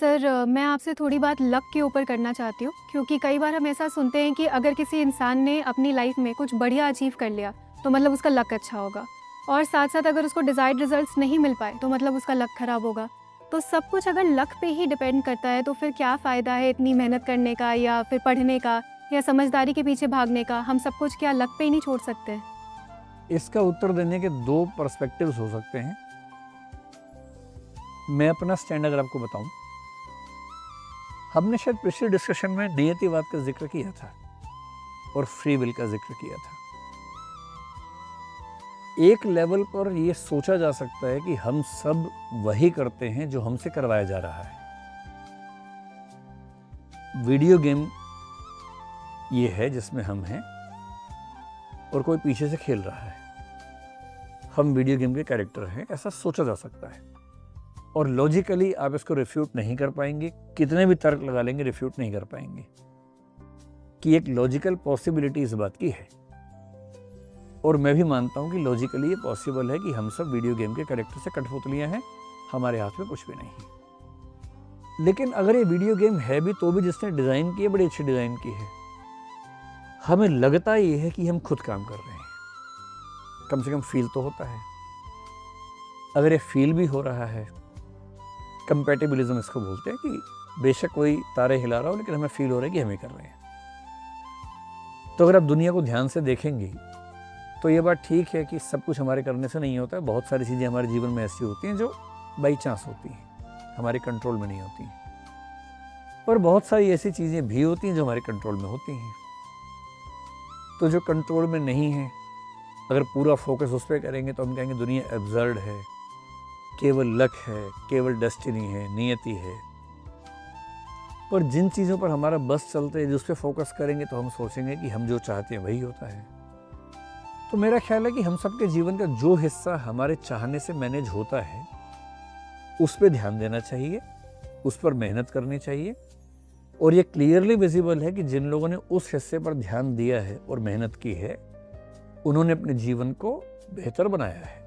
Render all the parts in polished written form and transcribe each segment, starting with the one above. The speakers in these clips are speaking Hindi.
सर मैं आपसे थोड़ी बात लक के ऊपर करना चाहती हूँ, क्योंकि कई बार हम ऐसा सुनते हैं कि अगर किसी इंसान ने अपनी लाइफ में कुछ बढ़िया अचीव कर लिया तो मतलब उसका लक अच्छा होगा, और साथ साथ अगर उसको डिज़ायर्ड रिजल्ट्स नहीं मिल पाए तो मतलब उसका लक खराब होगा। तो सब कुछ अगर लक पे ही डिपेंड करता है तो फिर क्या फ़ायदा है इतनी मेहनत करने का, या फिर पढ़ने का, या समझदारी के पीछे भागने का? हम सब कुछ क्या लक पे ही नहीं छोड़ सकते? इसका उत्तर देने के दो पर्सपेक्टिव्स हो सकते हैं। मैं अपना स्टैंड अगर आपको बताऊं, हमने शायद पिछले डिस्कशन में नियतिवाद का जिक्र किया था और फ्री विल का जिक्र किया था। एक लेवल पर यह सोचा जा सकता है कि हम सब वही करते हैं जो हमसे करवाया जा रहा है। वीडियो गेम ये है जिसमें हम हैं और कोई पीछे से खेल रहा है, हम वीडियो गेम के कैरेक्टर हैं, ऐसा सोचा जा सकता है। और लॉजिकली आप इसको रिफ्यूट नहीं कर पाएंगे, कितने भी तर्क लगा लेंगे रिफ्यूट नहीं कर पाएंगे कि एक लॉजिकल पॉसिबिलिटी इस बात की है। और मैं भी मानता हूं कि लॉजिकली ये पॉसिबल है कि हम सब वीडियो गेम के कैरेक्टर से कठपुतलियां हैं, हमारे हाथ में कुछ भी नहीं। लेकिन अगर ये वीडियो गेम है भी तो भी जिसने डिज़ाइन की है बड़ी अच्छी डिज़ाइन की है। हमें लगता ये है कि हम खुद काम कर रहे हैं, कम से कम फील तो होता है। अगर ये फील भी हो रहा है, कंपैटिबिलिज्म इसको बोलते हैं कि बेशक कोई तारे हिला रहा हो लेकिन हमें फील हो रहा है कि हम ही कर रहे हैं। तो अगर आप दुनिया को ध्यान से देखेंगे तो ये बात ठीक है कि सब कुछ हमारे करने से नहीं होता है। बहुत सारी चीज़ें हमारे जीवन में ऐसी होती हैं जो बाई चांस होती हैं, हमारे कंट्रोल में नहीं होती हैं। पर बहुत सारी ऐसी चीज़ें भी होती हैं जो हमारे कंट्रोल में होती हैं। तो जो कंट्रोल में नहीं है, अगर पूरा फोकस उस पर करेंगे तो हम कहेंगे दुनिया एब्सर्ड है, केवल लक है, केवल डेस्टिनी है, नियति है। पर जिन चीज़ों पर हमारा बस चलते हैं, जिस पे फोकस करेंगे तो हम सोचेंगे कि हम जो चाहते हैं वही होता है। तो मेरा ख्याल है कि हम सबके जीवन का जो हिस्सा हमारे चाहने से मैनेज होता है उस पर ध्यान देना चाहिए, उस पर मेहनत करनी चाहिए। और ये क्लियरली विजिबल है कि जिन लोगों ने उस हिस्से पर ध्यान दिया है और मेहनत की है उन्होंने अपने जीवन को बेहतर बनाया है।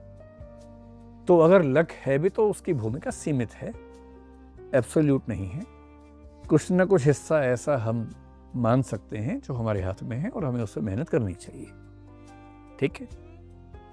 तो अगर लक है भी तो उसकी भूमिका सीमित है, एब्सोल्यूट नहीं है। कुछ ना कुछ हिस्सा ऐसा हम मान सकते हैं जो हमारे हाथ में है और हमें उससे मेहनत करनी चाहिए। ठीक है।